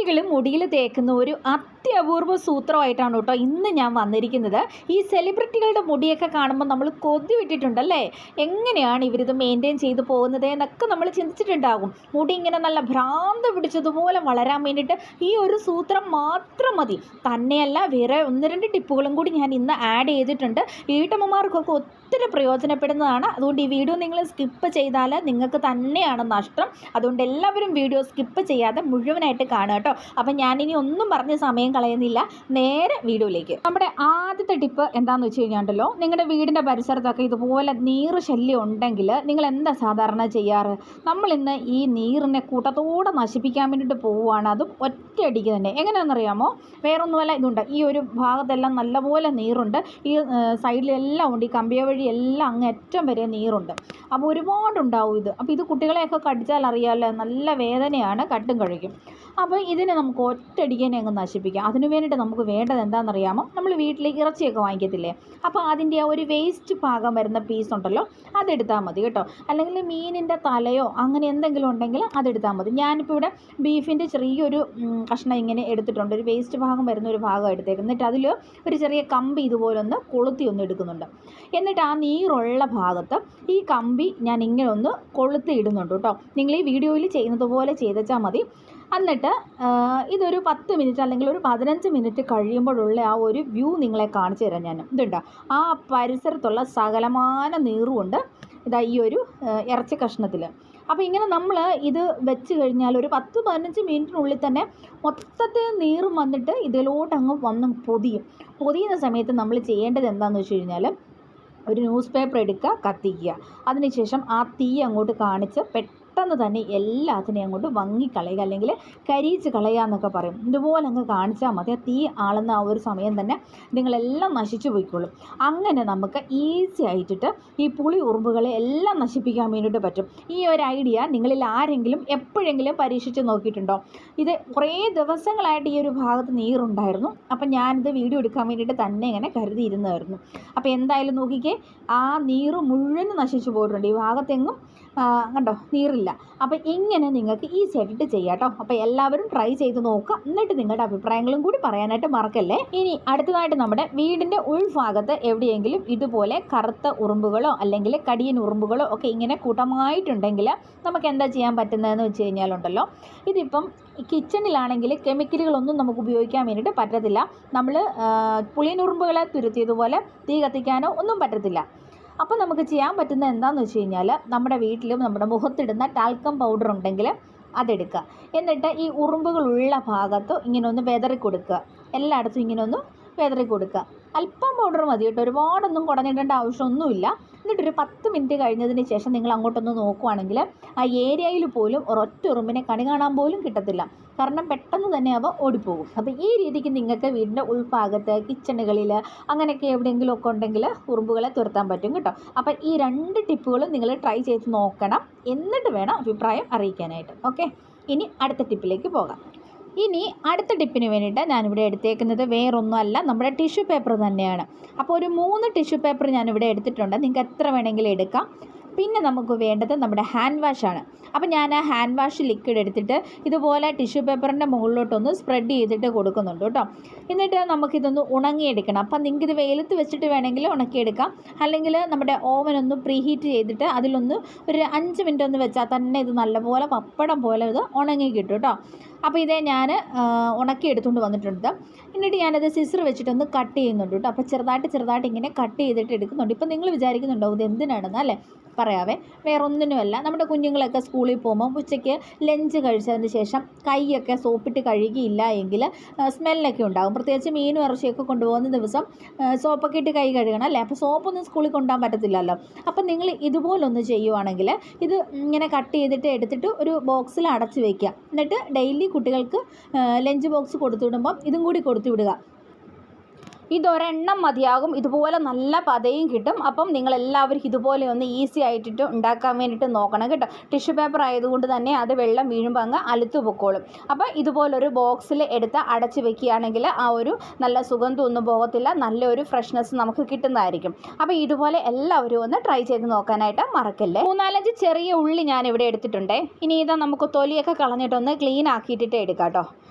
സ്ത്രീകൾ മുടിയിൽ തേക്കുന്ന ഒരു അത്യപൂർവ സൂത്രമായിട്ടാണ് കേട്ടോ ഇന്ന് ഞാൻ വന്നിരിക്കുന്നത്. ഈ സെലിബ്രിറ്റികളുടെ മുടിയൊക്കെ കാണുമ്പോൾ നമ്മൾ കൊതി വിട്ടിട്ടുണ്ടല്ലേ, എങ്ങനെയാണ് ഇവരിത് മെയിൻറ്റെയിൻ ചെയ്തു പോകുന്നത് എന്നൊക്കെ നമ്മൾ ചിന്തിച്ചിട്ടുണ്ടാകും. മുടി ഇങ്ങനെ നല്ല ഭ്രാന്ത് പിടിച്ചതുപോലെ വളരാൻ വേണ്ടിയിട്ട് ഈ ഒരു സൂത്രം മാത്രം മതി. തന്നെയല്ല, വേറെ 1-2 ടിപ്പുകളും കൂടി ഞാൻ ഇന്ന് ആഡ് ചെയ്തിട്ടുണ്ട്. വീട്ടമ്മമാർക്കൊക്കെ ഒത്തിരി പ്രയോജനപ്പെടുന്നതാണ്. അതുകൊണ്ട് ഈ വീഡിയോ നിങ്ങൾ സ്കിപ്പ് ചെയ്താൽ നിങ്ങൾക്ക് തന്നെയാണ് നഷ്ടം. അതുകൊണ്ട് എല്ലാവരും വീഡിയോ സ്കിപ്പ് ചെയ്യാതെ മുഴുവനായിട്ട് കാണുക കേട്ടോ. അപ്പം ഞാനിനി ഒന്നും പറഞ്ഞ് സമയം കളയുന്നില്ല, നേരെ വീഡിയോയിലേക്ക്. നമ്മുടെ ആദ്യത്തെ ടിപ്പ് എന്താണെന്ന് വെച്ച് കഴിഞ്ഞാണ്ടല്ലോ, നിങ്ങളുടെ വീടിൻ്റെ പരിസരത്തൊക്കെ ഇതുപോലെ നീറ് ശല്യം ഉണ്ടെങ്കിൽ നിങ്ങൾ എന്താ സാധാരണ ചെയ്യാറ്? നമ്മളിന്ന് ഈ നീറിനെ കൂട്ടത്തോടെ നശിപ്പിക്കാൻ വേണ്ടിയിട്ട് പോവുകയാണ്. അതും ഒറ്റയടിക്ക് തന്നെ. എങ്ങനെയാണെന്നറിയാമോ? വേറൊന്നുമല്ല, ഇതുണ്ട്, ഈ ഒരു ഭാഗത്തെല്ലാം നല്ലപോലെ നീറുണ്ട്. ഈ സൈഡിലെല്ലാം ഉണ്ട്, ഈ കമ്പിയ വഴി എല്ലാം അങ്ങ് അറ്റം വരെ നീറുണ്ട്. അപ്പോൾ ഒരുപാടുണ്ടാവും ഇത്. അപ്പോൾ ഇത് കുട്ടികളെയൊക്കെ കടിച്ചാൽ അറിയാമല്ലോ, നല്ല വേദനയാണ്, കട്ടും കഴിക്കും. അപ്പോൾ ഇതിനെ നമുക്ക് ഒറ്റയടിക്ക് അങ്ങ് നശിപ്പിക്കാം. അതിന് വേണ്ടിയിട്ട് നമുക്ക് വേണ്ടത് എന്താണെന്നറിയാമോ? നമ്മൾ വീട്ടിലേക്ക് ഇറച്ചിയൊക്കെ വാങ്ങിക്കത്തില്ലേ, അപ്പോൾ അതിൻ്റെ ആ ഒരു വേസ്റ്റ് ഭാഗം വരുന്ന പീസ് ഉണ്ടല്ലോ, അതെടുത്താൽ മതി കേട്ടോ. അല്ലെങ്കിൽ മീനിൻ്റെ തലയോ അങ്ങനെ എന്തെങ്കിലും ഉണ്ടെങ്കിൽ അതെടുത്താൽ മതി. ഞാനിപ്പോൾ ഇവിടെ ബീഫിൻ്റെ ചെറിയൊരു കഷ്ണം ഇങ്ങനെ എടുത്തിട്ടുണ്ട്, ഒരു വേസ്റ്റ് ഭാഗം വരുന്ന ഒരു ഭാഗം എടുത്തേക്കും. എന്നിട്ട് അതിൽ ഒരു ചെറിയ കമ്പി ഇതുപോലെ ഒന്ന് കൊളുത്തി ഒന്ന് എടുക്കുന്നുണ്ട്. എന്നിട്ട് ആ നീറുള്ള ഭാഗത്ത് ഈ കമ്പി ഞാൻ ഇങ്ങനെ ഒന്ന് കൊളുത്തി ഇടുന്നുണ്ട് കേട്ടോ. നിങ്ങൾ ഈ വീഡിയോയിൽ ചെയ്യുന്നത് പോലെ ചെയ്തച്ചാൽ മതി. എന്നിട്ട് ഇതൊരു 10 മിനിറ്റ് അല്ലെങ്കിൽ ഒരു 15 മിനിറ്റ് കഴിയുമ്പോഴുള്ള ആ ഒരു വ്യൂ നിങ്ങളെ കാണിച്ചു തരാം ഞാൻ. ഇതുണ്ട്, ആ പരിസരത്തുള്ള സകലമാന നീറുമുണ്ട് ഇതാ ഈ ഒരു ഇറച്ചി കഷ്ണത്തിൽ. അപ്പോൾ ഇങ്ങനെ നമ്മൾ ഇത് വെച്ച് കഴിഞ്ഞാൽ ഒരു 10-15 മിനിറ്റിനുള്ളിൽ തന്നെ മൊത്തത്തിൽ നീറും വന്നിട്ട് ഇതിലോട്ടങ്ങ് വന്ന് പൊതിയുന്ന സമയത്ത് നമ്മൾ ചെയ്യേണ്ടത് എന്താണെന്ന് വെച്ച് കഴിഞ്ഞാൽ, ഒരു ന്യൂസ് പേപ്പർ എടുക്കുക, കത്തിക്കുക. അതിനുശേഷം ആ തീ അങ്ങോട്ട് കാണിച്ച് പെട്ടെന്ന് തന്നെ എല്ലാത്തിനെയും അങ്ങോട്ട് വങ്ങിക്കളയുക, അല്ലെങ്കിൽ കരിയിച്ച് കളയുക എന്നൊക്കെ പറയും. ഇതുപോലെ അങ്ങ് കാണിച്ചാൽ മതി. ആ തീ ആളുന്ന ആ ഒരു സമയം തന്നെ നിങ്ങളെല്ലാം നശിച്ചു പോയിക്കോളും. അങ്ങനെ നമുക്ക് ഈസി ആയിട്ടിട്ട് ഈ പുളി ഉറുമ്പുകളെ എല്ലാം നശിപ്പിക്കാൻ വേണ്ടിയിട്ട് പറ്റും. ഈ ഒരു ഐഡിയ നിങ്ങളിൽ ആരെങ്കിലും എപ്പോഴെങ്കിലും പരീക്ഷിച്ച് നോക്കിയിട്ടുണ്ടോ? ഇത് കുറേ ദിവസങ്ങളായിട്ട് ഈ ഒരു ഭാഗത്ത് നീറുണ്ടായിരുന്നു. അപ്പം ഞാനിത് വീഡിയോ എടുക്കാൻ വേണ്ടിയിട്ട് തന്നെ ഇങ്ങനെ കരുതിയിരുന്നായിരുന്നു. അപ്പോൾ എന്തായാലും നോക്കിക്കേ, ആ നീറ് മുഴുവൻ നശിച്ചു പോയിട്ടുണ്ട്. ഈ ഭാഗത്തെങ്ങും കണ്ടോ നീറില്ല. അപ്പോൾ ഇങ്ങനെ നിങ്ങൾക്ക് ഈസി ആയിട്ട് ചെയ്യാം കേട്ടോ. അപ്പോൾ എല്ലാവരും ട്രൈ ചെയ്ത് നോക്കുക. എന്നിട്ട് നിങ്ങളുടെ അഭിപ്രായങ്ങളും കൂടി പറയാനായിട്ട് മറക്കല്ലേ. ഇനി അടുത്തതായിട്ട് നമ്മുടെ വീടിൻ്റെ ഉൾഭാഗത്ത് എവിടെയെങ്കിലും ഇതുപോലെ കറുത്ത ഉറുമ്പുകളോ അല്ലെങ്കിൽ കടിയൻ ഉറുമ്പുകളോ ഒക്കെ ഇങ്ങനെ കൂട്ടമായിട്ടുണ്ടെങ്കിൽ നമുക്ക് എന്താ ചെയ്യാൻ പറ്റുന്നതെന്ന് വെച്ച് കഴിഞ്ഞാലുണ്ടല്ലോ, ഇതിപ്പം കിച്ചണിലാണെങ്കിൽ കെമിക്കലുകളൊന്നും നമുക്ക് ഉപയോഗിക്കാൻ വേണ്ടിയിട്ട് പറ്റത്തില്ല. നമ്മൾ പുളിയൻ ഉറുമ്പുകളെ തുരത്തിയതുപോലെ തീ കത്തിക്കാനോ ഒന്നും പറ്റത്തില്ല. അപ്പോൾ നമുക്ക് ചെയ്യാൻ പറ്റുന്നത് എന്താണെന്ന് വെച്ച് കഴിഞ്ഞാൽ, നമ്മുടെ വീട്ടിലും നമ്മുടെ മുഖത്തിടുന്ന ടാൽക്കം പൗഡർ ഉണ്ടെങ്കിൽ അതെടുക്കുക. എന്നിട്ട് ഈ ഉറുമ്പുകളുള്ള ഭാഗത്ത് ഇങ്ങനെ ഒന്ന് വെതറി കൊടുക്കുക. എല്ലായിടത്തും ഇങ്ങനെ ഒന്ന് വെതറി കൊടുക്കുക. അല്പം പൗഡർ മതി കേട്ടോ, ഒരുപാടൊന്നും കുടഞ്ഞിടേണ്ട ആവശ്യമൊന്നുമില്ല. എന്നിട്ടൊരു 10 മിനിറ്റ് കഴിഞ്ഞതിന് ശേഷം നിങ്ങൾ അങ്ങോട്ടൊന്ന് നോക്കുവാണെങ്കിൽ ആ ഏരിയയിൽ പോലും ഒരൊറ്റ ഉറുമ്പിനെ കണി കാണാൻ പോലും കിട്ടത്തില്ല. കാരണം പെട്ടെന്ന് തന്നെ അവ ഓടിപ്പോകും. അപ്പോൾ ഈ രീതിക്ക് നിങ്ങൾക്ക് വീടിൻ്റെ ഉൾഭാഗത്ത് കിച്ചണുകളിൽ അങ്ങനെയൊക്കെ എവിടെയെങ്കിലുമൊക്കെ ഉണ്ടെങ്കിൽ ഉറുമ്പുകളെ തുരത്താൻ പറ്റും കേട്ടോ. അപ്പോൾ ഈ 2 ടിപ്പുകളും നിങ്ങൾ ട്രൈ ചെയ്ത് നോക്കണം. എന്നിട്ട് വേണം അഭിപ്രായം അറിയിക്കാനായിട്ട്. ഓക്കെ, ഇനി അടുത്ത ടിപ്പിലേക്ക് പോകാം. ഇനി അടുത്ത ടിപ്പിന് വേണ്ടിയിട്ട് ഞാനിവിടെ എടുത്തേക്കുന്നത് വേറൊന്നുമല്ല, നമ്മുടെ ടിഷ്യൂ പേപ്പർ തന്നെയാണ്. അപ്പോൾ ഒരു 3 ടിഷ്യൂ പേപ്പർ ഞാനിവിടെ എടുത്തിട്ടുണ്ട്. നിങ്ങൾക്ക് എത്ര വേണമെങ്കിലും എടുക്കാം. പിന്നെ നമുക്ക് വേണ്ടത് നമ്മുടെ ഹാൻഡ് വാഷാണ്. അപ്പോൾ ഞാൻ ആ ഹാൻഡ് വാഷ് ലിക്വിഡ് എടുത്തിട്ട് ഇതുപോലെ ടിഷ്യൂ പേപ്പറിൻ്റെ മുകളിലോട്ടൊന്ന് സ്പ്രെഡ് ചെയ്തിട്ട് കൊടുക്കുന്നുണ്ട് കേട്ടോ. എന്നിട്ട് നമുക്കിതൊന്ന് ഉണങ്ങിയെടുക്കണം. അപ്പം നിങ്ങൾക്കിത് വെയിലത്ത് വെച്ചിട്ട് വേണമെങ്കിൽ ഉണക്കിയെടുക്കാം. അല്ലെങ്കിൽ നമ്മുടെ ഓവനൊന്ന് പ്രീഹീറ്റ് ചെയ്തിട്ട് അതിലൊന്ന് ഒരു 5 മിനിറ്റ് ഒന്ന് വെച്ചാൽ തന്നെ ഇത് നല്ലപോലെ പപ്പടം പോലെ ഇത് ഉണങ്ങി കിട്ടും കേട്ടോ. അപ്പോൾ ഇതേ ഞാൻ ഉണക്കി എടുത്തുകൊണ്ട് വന്നിട്ടുണ്ട്. എന്നിട്ട് ഞാനത് സിസർ വെച്ചിട്ടൊന്ന് കട്ട് ചെയ്യുന്നുണ്ട് കേട്ടോ. അപ്പോൾ ചെറുതായിട്ട് ഇങ്ങനെ കട്ട് ചെയ്തിട്ട് എടുക്കുന്നുണ്ട്. ഇപ്പം നിങ്ങൾ വിചാരിക്കുന്നുണ്ടോ ഇത് എന്തിനാണെന്ന്? അല്ലേ, പറയാവേ. വേറൊന്നിനുമല്ല, നമ്മുടെ കുഞ്ഞുങ്ങളൊക്കെ സ്കൂളിൽ പോകുമ്പോൾ ഉച്ചയ്ക്ക് ലഞ്ച് കഴിച്ചതിന് ശേഷം കൈയൊക്കെ സോപ്പിട്ട് കഴുകിയില്ല എങ്കിൽ സ്മെല്ലൊക്കെ ഉണ്ടാകും. പ്രത്യേകിച്ച് മീനും ഇറച്ചിയൊക്കെ കൊണ്ടുപോകുന്ന ദിവസം സോപ്പൊക്കെ ഇട്ട് കൈ കഴുകണം അല്ലേ. അപ്പോൾ സോപ്പൊന്നും സ്കൂളിൽ കൊണ്ടുപോകാൻ പറ്റത്തില്ലല്ലോ. അപ്പം നിങ്ങൾ ഇതുപോലൊന്ന് ചെയ്യുവാണെങ്കിൽ ഇത് ഇങ്ങനെ കട്ട് ചെയ്തിട്ട് എടുത്തിട്ട് ഒരു ബോക്സിൽ അടച്ച് വയ്ക്കുക. എന്നിട്ട് ഡെയിലി കുട്ടികൾക്ക് ലഞ്ച് ബോക്സ് കൊടുത്തു വിടുമ്പം ഇതും കൂടി കൊടുത്തു വിടുക. ഇതൊരെണ്ണം മതിയാകും. ഇതുപോലെ നല്ല പതയും കിട്ടും. അപ്പം നിങ്ങളെല്ലാവരും ഇതുപോലെ ഒന്ന് ഈസി ആയിട്ടിട്ട് ഉണ്ടാക്കാൻ വേണ്ടിയിട്ട് നോക്കണം കേട്ടോ. ടിഷ്യൂ പേപ്പർ ആയതുകൊണ്ട് തന്നെ അത് വെള്ളം വീഴുമ്പോൾ അങ്ങ് അലുത്തു പൊക്കോളും. അപ്പോൾ ഇതുപോലൊരു ബോക്സിൽ എടുത്ത് അടച്ച് വെക്കുകയാണെങ്കിൽ ആ ഒരു നല്ല സുഗന്ധമൊന്നും പോകത്തില്ല, നല്ലൊരു ഫ്രഷ്നെസ് നമുക്ക് കിട്ടുന്നതായിരിക്കും. അപ്പോൾ ഇതുപോലെ എല്ലാവരും ഒന്ന് ട്രൈ ചെയ്ത് നോക്കാനായിട്ട് മറക്കല്ലേ. 3-4 ചെറിയ ഉള്ളി ഞാനിവിടെ എടുത്തിട്ടുണ്ട്. ഇനി ഇതാ നമുക്ക് തൊലിയൊക്കെ കളഞ്ഞിട്ടൊന്ന് ക്ലീൻ ആക്കിയിട്ടിട്ട് എടുക്കാം കേട്ടോ.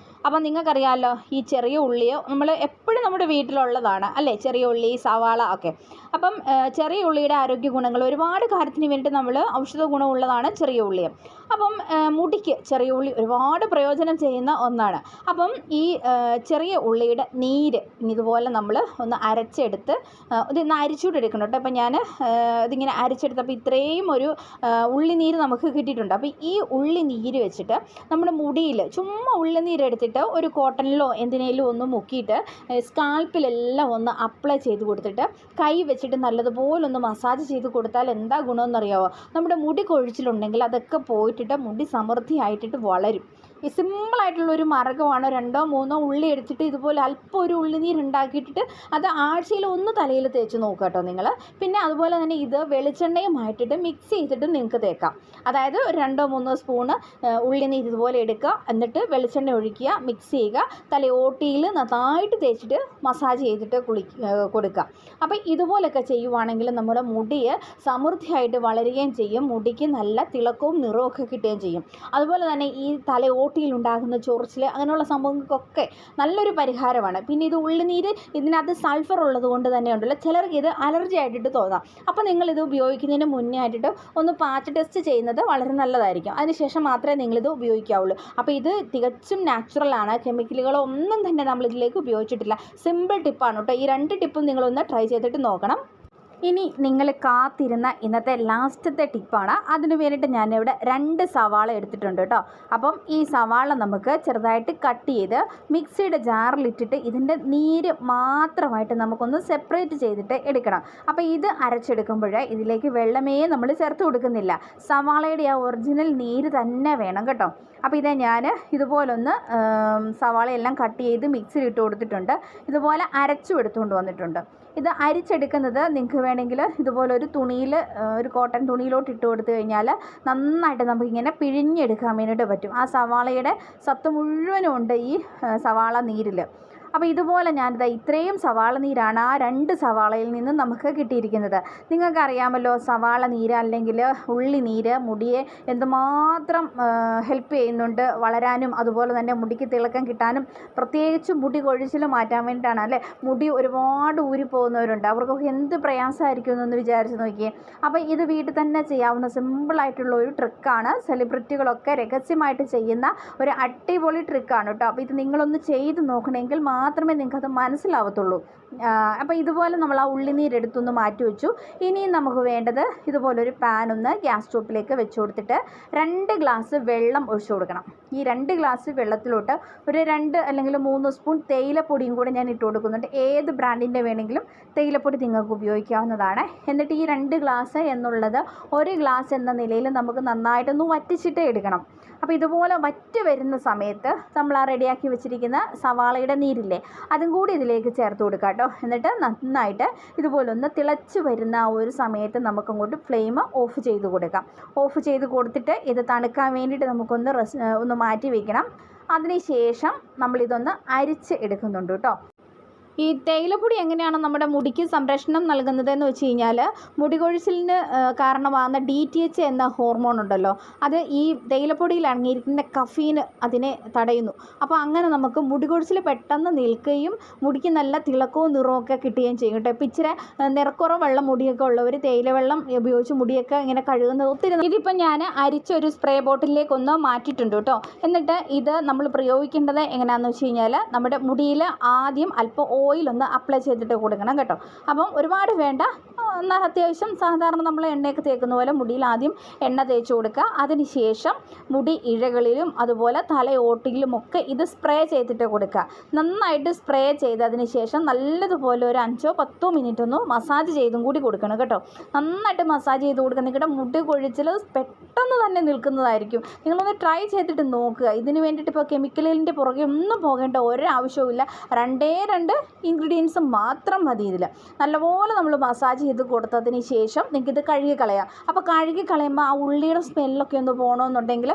അപ്പം നിങ്ങൾക്കറിയാമല്ലോ ഈ ചെറിയ ഉള്ളിയോ നമ്മൾ എപ്പോഴും നമ്മുടെ വീട്ടിലുള്ളതാണ് അല്ലേ, ചെറിയ ഉള്ളി, സവാള ഒക്കെ. അപ്പം ചെറിയ ഉള്ളിയുടെ ആരോഗ്യ ഗുണങ്ങൾ ഒരുപാട് കാര്യത്തിന് വേണ്ടി നമ്മൾ ഔഷധ ഗുണമുള്ളതാണ് ചെറിയ ഉള്ളി. അപ്പം മുടിക്ക് ചെറിയ ഉള്ളി ഒരുപാട് പ്രയോജനം ചെയ്യുന്ന ഒന്നാണ്. അപ്പം ഈ ചെറിയ ഉള്ളിയുടെ നീര് ഇതുപോലെ നമ്മൾ ഒന്ന് അരച്ചെടുത്ത് ഇതൊന്ന് അരിച്ചുകൂടെ എടുക്കണം കേട്ടോ. അപ്പം ഞാൻ ഇതിങ്ങനെ അരച്ചെടുത്തപ്പോൾ ഇത്രയും ഒരു ഉള്ളി നീര് നമുക്ക് കിട്ടിയിട്ടുണ്ട്. അപ്പോൾ ഈ ഉള്ളി നീര് വെച്ചിട്ട് നമ്മുടെ മുടിയിൽ ചുമ്മാ ഉള്ളി നീരെടുത്തിട്ട് ഒരു കോട്ടണിലോ എന്തിനേലും ഒന്ന് മുക്കിയിട്ട് സ്കാൽപ്പിലെല്ലാം ഒന്ന് അപ്ലൈ ചെയ്ത് കൊടുത്തിട്ട് കൈ വെച്ചിട്ട് നല്ലതുപോലെ ഒന്ന് മസാജ് ചെയ്ത് കൊടുത്താൽ എന്താ ഗുണമെന്നറിയാമോ? നമ്മുടെ മുടി കൊഴിച്ചിലുണ്ടെങ്കിൽ അതൊക്കെ പോയിട്ടിട്ട് മുടി സമൃദ്ധിയായിട്ടിട്ട് വളരും. ഈ സിമ്പിളായിട്ടുള്ളൊരു മാർഗ്ഗമാണ്. 2-3 ഉള്ളി എടുത്തിട്ട് ഇതുപോലെ അല്പം ഒരു ഉള്ളിനീര് ഉണ്ടാക്കിയിട്ടിട്ട് അത് ആഴ്ചയിൽ ഒന്ന് തലയിൽ തേച്ച് നോക്കുക കേട്ടോ നിങ്ങൾ. പിന്നെ അതുപോലെ തന്നെ ഇത് വെളിച്ചെണ്ണയുമായിട്ടിട്ട് മിക്സ് ചെയ്തിട്ട് നിങ്ങൾക്ക് തേക്കാം. അതായത് 2-3 സ്പൂണ് ഉള്ളിനീര് ഇതുപോലെ എടുക്കുക, എന്നിട്ട് വെളിച്ചെണ്ണ ഒഴിക്കുക, മിക്സ് ചെയ്യുക, തലയോട്ടിയിൽ നന്നായിട്ട് തേച്ചിട്ട് മസാജ് ചെയ്തിട്ട് കൊടുക്കുക. അപ്പോൾ ഇതുപോലൊക്കെ ചെയ്യുവാണെങ്കിൽ നമ്മുടെ മുടിയെ സമൃദ്ധിയായിട്ട് വളരുകയും ചെയ്യും, മുടിക്ക് നല്ല തിളക്കവും നിറമൊക്കെ കിട്ടുകയും ചെയ്യും. അതുപോലെ തന്നെ ഈ തലയോട്ടിയിലുണ്ടാകുന്ന ചൊറിച്ചിൽ അങ്ങനെയുള്ള സംഭവങ്ങൾക്കൊക്കെ നല്ലൊരു പരിഹാരമാണ്. പിന്നെ ഇത് ഉള്ളിനീര് ഇതിനകത്ത് സൾഫർ ഉള്ളത് കൊണ്ട് തന്നെ ഉണ്ടല്ലോ ചിലർക്ക് ഇത് അലർജി ആയിട്ടിട്ട് തോന്നാം. അപ്പോൾ നിങ്ങളിത് ഉപയോഗിക്കുന്നതിന് മുന്നേ ആയിട്ടിട്ട് ഒന്ന് പാച്ച് ടെസ്റ്റ് ചെയ്യുന്നത് വളരെ നല്ലതായിരിക്കും. അതിനുശേഷം മാത്രമേ നിങ്ങളിത് ഉപയോഗിക്കാവുള്ളൂ. അപ്പോൾ ഇത് തികച്ചും നാച്ചുറലാണ്, കെമിക്കലുകളോ ഒന്നും തന്നെ നമ്മളിതിലേക്ക് ഉപയോഗിച്ചിട്ടില്ല. സിമ്പിൾ ടിപ്പാണ് കേട്ടോ. ഈ 2 ടിപ്പും നിങ്ങളൊന്ന് ട്രൈ ചെയ്തിട്ട് നോക്കണം. ഇനി നിങ്ങൾ കാത്തിരുന്ന ഇന്നത്തെ ലാസ്റ്റത്തെ ടിപ്പാണ്. അതിന് വേണ്ടിയിട്ട് ഞാനിവിടെ 2 സവാള എടുത്തിട്ടുണ്ട് കേട്ടോ. അപ്പം ഈ സവാള നമുക്ക് ചെറുതായിട്ട് കട്ട് ചെയ്ത് മിക്സിയുടെ ജാറിലിട്ടിട്ട് ഇതിൻ്റെ നീര് മാത്രമായിട്ട് നമുക്കൊന്ന് സെപ്പറേറ്റ് ചെയ്തിട്ട് എടുക്കണം. അപ്പോൾ ഇത് അരച്ചെടുക്കുമ്പോൾ ഇതിലേക്ക് വെള്ളമേ നമ്മൾ ചേർത്ത് കൊടുക്കുന്നില്ല, സവാളയുടെ ആ ഒറിജിനൽ നീര് തന്നെ വേണം കേട്ടോ. അപ്പോൾ ഇതേ ഞാൻ ഇതുപോലൊന്ന് സവാളയെല്ലാം കട്ട് ചെയ്ത് മിക്സിയിലിട്ട് കൊടുത്തിട്ടുണ്ട്. ഇതുപോലെ അരച്ചും എടുത്തുകൊണ്ട് വന്നിട്ടുണ്ട്. ഇത് അരിച്ചെടുക്കുന്നത് നിങ്ങൾക്ക് വേണമെങ്കിൽ ഇതുപോലൊരു തുണിയിൽ, ഒരു കോട്ടൺ തുണിയിലോട്ട് ഇട്ട് കൊടുത്തു കഴിഞ്ഞാൽ നന്നായിട്ട് നമുക്കിങ്ങനെ പിഴിഞ്ഞെടുക്കാൻ വേണ്ടിയിട്ട് പറ്റും. ആ സവാളയുടെ സത്ത് മുഴുവനും ഉണ്ട് ഈ സവാള നീരിൽ. അപ്പോൾ ഇതുപോലെ ഞാനിത് ഇത്രയും സവാള നീരാണ് ആ 2 സവാളയിൽ നിന്ന് നമുക്ക് കിട്ടിയിരിക്കുന്നത്. നിങ്ങൾക്കറിയാമല്ലോ സവാള നീര് അല്ലെങ്കിൽ ഉള്ളി നീര് മുടിയെ എന്തുമാത്രം ഹെൽപ്പ് ചെയ്യുന്നുണ്ട് വളരാനും അതുപോലെ തന്നെ മുടിക്ക് തിളക്കം കിട്ടാനും, പ്രത്യേകിച്ച് മുടി കൊഴിച്ചിൽ മാറ്റാൻ വേണ്ടിയിട്ടാണ് അല്ലേ. മുടി ഒരുപാട് ഊരിപ്പോകുന്നവരുണ്ട്, അവർക്കൊക്കെ എന്ത് പ്രയാസമായിരിക്കും എന്നൊന്ന് വിചാരിച്ച് നോക്കിയേ. അപ്പോൾ ഇത് വീട്ടിൽ തന്നെ ചെയ്യാവുന്ന സിമ്പിളായിട്ടുള്ള ഒരു ട്രിക്കാണ്. സെലിബ്രിറ്റികളൊക്കെ രഹസ്യമായിട്ട് ചെയ്യുന്ന ഒരു അടിപൊളി ട്രിക്കാണ് കേട്ടോ. അപ്പോൾ ഇത് നിങ്ങളൊന്ന് ചെയ്ത് നോക്കണമെങ്കിൽ മാത്രമേ നിങ്ങൾക്കത് മനസ്സിലാവത്തുള്ളൂ. അപ്പോൾ ഇതുപോലെ നമ്മൾ ആ ഉള്ളിനീരെടുത്തൊന്ന് മാറ്റി വെച്ചു. ഇനിയും നമുക്ക് വേണ്ടത് ഇതുപോലൊരു പാൻ ഒന്ന് ഗ്യാസ് സ്റ്റോപ്പിലേക്ക് വെച്ച് കൊടുത്തിട്ട് 2 ഗ്ലാസ് വെള്ളം ഒഴിച്ചു കൊടുക്കണം. ഈ 2 ഗ്ലാസ് വെള്ളത്തിലോട്ട് ഒരു 2 അല്ലെങ്കിൽ 3 സ്പൂൺ തേയിലപ്പൊടിയും കൂടെ ഞാൻ ഇട്ട് കൊടുക്കുന്നുണ്ട്. ഏത് ബ്രാൻഡിൻ്റെ വേണമെങ്കിലും തേയിലപ്പൊടി നിങ്ങൾക്ക് ഉപയോഗിക്കാവുന്നതാണ്. എന്നിട്ട് ഈ 2 ഗ്ലാസ് എന്നുള്ളത് 1 ഗ്ലാസ് എന്ന നിലയിൽ നമുക്ക് നന്നായിട്ടൊന്ന് വറ്റിച്ചിട്ട് എടുക്കണം. അപ്പോൾ ഇതുപോലെ വറ്റി വരുന്ന സമയത്ത് നമ്മൾ ആ റെഡിയാക്കി വെച്ചിരിക്കുന്ന സവാളയുടെ നീരില്ലേ അതും കൂടി ഇതിലേക്ക് ചേർത്ത് കൊടുക്കുക കേട്ടോ. എന്നിട്ട് നന്നായിട്ട് ഇതുപോലെ ഒന്ന് തിളച്ച് വരുന്ന ആ ഒരു സമയത്ത് നമുക്കങ്ങോട്ട് ഫ്ലെയിം ഓഫ് ചെയ്ത് കൊടുക്കാം. ഓഫ് ചെയ്ത് കൊടുത്തിട്ട് ഇത് തണുക്കാൻ വേണ്ടിയിട്ട് നമുക്കൊന്ന് മാറ്റി വയ്ക്കണം. അതിന് ശേഷം നമ്മളിതൊന്ന് അരിച്ച് എടുക്കുന്നുണ്ട് കേട്ടോ. ഈ തേയിലപ്പൊടി എങ്ങനെയാണ് നമ്മുടെ മുടിക്ക് സംരക്ഷണം നൽകുന്നതെന്ന് വെച്ച് കഴിഞ്ഞാൽ, മുടി കൊഴിച്ചിലിന് കാരണമാകുന്ന DTH എന്ന ഹോർമോൺ ഉണ്ടല്ലോ, അത് ഈ തേയിലപ്പൊടിയിൽ അടങ്ങിയിരിക്കുന്ന കഫീൻ അതിനെ തടയുന്നു. അപ്പോൾ അങ്ങനെ നമുക്ക് മുടി കൊഴിച്ചിൽ പെട്ടെന്ന് നിൽക്കുകയും മുടിക്ക് നല്ല തിളക്കവും നിറവും ഒക്കെ കിട്ടുകയും ചെയ്യും കേട്ടോ. ഇപ്പോൾ ഇച്ചിരി നിറക്കുറവുള്ള മുടിയൊക്കെ ഉള്ളവർ തേയില വെള്ളം ഉപയോഗിച്ച് മുടിയൊക്കെ ഇങ്ങനെ കഴുകുന്നത് ഒത്തിരി. ഇതിപ്പോൾ ഞാൻ അരിച്ചൊരു സ്പ്രേ ബോട്ടിലേക്കൊന്ന് മാറ്റിയിട്ടുണ്ട് കേട്ടോ. എന്നിട്ട് ഇത് നമ്മൾ പ്രയോഗിക്കേണ്ടത് എങ്ങനെയാണെന്ന് വെച്ച് കഴിഞ്ഞാൽ, നമ്മുടെ മുടിയിൽ ആദ്യം അല്പം ഓയിലൊന്ന് അപ്ലൈ ചെയ്തിട്ട് കൊടുക്കണം കേട്ടോ. അപ്പം ഒരുപാട് വേണ്ട, എന്നാൽ അത്യാവശ്യം സാധാരണ നമ്മൾ എണ്ണയൊക്കെ തേക്കുന്ന പോലെ മുടിയിൽ ആദ്യം എണ്ണ തേച്ച് കൊടുക്കുക. അതിനുശേഷം മുടി ഇഴകളിലും അതുപോലെ തലയോട്ടിയിലുമൊക്കെ ഇത് സ്പ്രേ ചെയ്തിട്ട് കൊടുക്കുക. നന്നായിട്ട് സ്പ്രേ ചെയ്തതിന് ശേഷം നല്ലതുപോലെ ഒരു 5-10 മിനിറ്റ് ഒന്ന് മസാജ് ചെയ്തും കൂടി കൊടുക്കണം കേട്ടോ. നന്നായിട്ട് മസാജ് ചെയ്ത് കൊടുക്കുക. നിങ്ങളുടെ മുടി കൊഴിച്ചിൽ പെട്ടെന്ന് തന്നെ നിൽക്കുന്നതായിരിക്കും. നിങ്ങളൊന്ന് ട്രൈ ചെയ്തിട്ട് നോക്കുക. ഇതിന് വേണ്ടിയിട്ട് ഇപ്പോൾ കെമിക്കലിൻ്റെ പുറകെ ഒന്നും പോകേണ്ട ഒരാവശ്യവുമില്ല. 2 ഇൻഗ്രീഡിയൻസ് മാത്രം മതി ഇതിൽ. നല്ലപോലെ നമ്മൾ മസാജ് ചെയ്ത് കൊടുത്തതിന് ശേഷം നിങ്ങൾക്കിത് കഴുകി കളയാം. അപ്പോൾ കഴുകി കളയുമ്പോൾ ആ ഉള്ളിയുടെ സ്മെല്ലൊക്കെ ഒന്ന് പോകണമെന്നുണ്ടെങ്കിൽ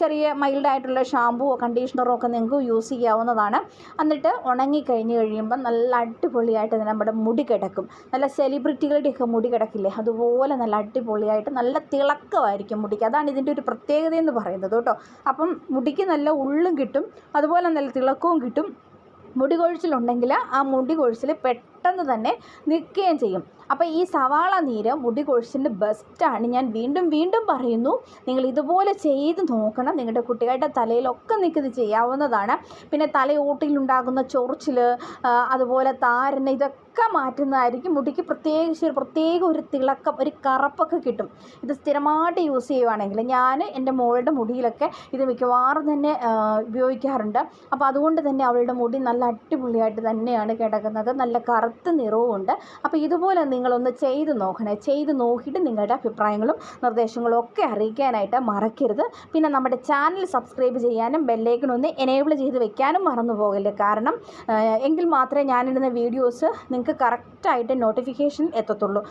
ചെറിയ മൈൽഡായിട്ടുള്ള ഷാമ്പുവോ കണ്ടീഷണറോ ഒക്കെ നിങ്ങൾക്ക് യൂസ് ചെയ്യാവുന്നതാണ്. എന്നിട്ട് ഉണങ്ങി കഴിയുമ്പോൾ നല്ല അടിപൊളിയായിട്ട് നമ്മുടെ മുടി കിടക്കും. നല്ല സെലിബ്രിറ്റികളുടെയൊക്കെ മുടി കിടക്കില്ലേ, അതുപോലെ നല്ല അടിപൊളിയായിട്ട് നല്ല തിളക്കമായിരിക്കും മുടിക്ക്. അതാണ് ഇതിൻ്റെ ഒരു പ്രത്യേകതയെന്ന് പറയുന്നത് കേട്ടോ. അപ്പം മുടിക്ക് നല്ല ഉള്ളും കിട്ടും, അതുപോലെ നല്ല തിളക്കവും കിട്ടും. മുടി കൊഴിച്ചിലുണ്ടെങ്കിൽ ആ മുടി കൊഴിച്ചിൽ പെട്ടെന്ന് തന്നെ നിൽക്കുകയും ചെയ്യും. അപ്പോൾ ഈ സവാള നീര് മുടി കൊഴിച്ചിലിന് ബെസ്റ്റാണ്. ഞാൻ വീണ്ടും വീണ്ടും പറയുന്നു, നിങ്ങൾ ഇതുപോലെ ചെയ്ത് നോക്കണം. നിങ്ങളുടെ കുട്ടികളുടെ തലയിലൊക്കെ നിൽക്കുന്നത് ചെയ്യാവുന്നതാണ്. പിന്നെ തലയോട്ടിലുണ്ടാകുന്ന ചൊറിച്ചിൽ, അതുപോലെ താരന്, ഇതൊക്കെ മാറ്റുന്നതായിരിക്കും. മുടിക്ക് പ്രത്യേക ഒരു തിളക്കം, ഒരു കറുപ്പൊക്കെ കിട്ടും ഇത് സ്ഥിരമായിട്ട് യൂസ് ചെയ്യുവാണെങ്കിൽ. ഞാൻ എൻ്റെ മോളുടെ മുടിയിലൊക്കെ ഇത് മിക്കവാറും തന്നെ ഉപയോഗിക്കാറുണ്ട്. അപ്പോൾ അതുകൊണ്ട് തന്നെ അവളുടെ മുടി നല്ല അടിപൊളിയായിട്ട് തന്നെയാണ് കിടക്കുന്നത്, നല്ല കറുത്ത നിറവും ഉണ്ട്. അപ്പോൾ ഇതുപോലെ നിങ്ങളൊന്ന് ചെയ്ത് നോക്കണേ. ചെയ്ത് നോക്കിയിട്ട് നിങ്ങളുടെ അഭിപ്രായങ്ങളും നിർദ്ദേശങ്ങളും ഒക്കെ അറിയിക്കാനായിട്ട് മറക്കരുത്. പിന്നെ നമ്മുടെ ചാനൽ സബ്സ്ക്രൈബ് ചെയ്യാനും ബെല്ലൈക്കൺ ഒന്ന് എനേബിൾ ചെയ്ത് വെക്കാനും മറന്നു പോകല്ലേ. കാരണം എങ്കിൽ മാത്രമേ ഞാനിടുന്ന വീഡിയോസ് നിങ്ങൾക്ക് കറക്റ്റായിട്ട് നോട്ടിഫിക്കേഷൻ എത്തത്തുള്ളൂ.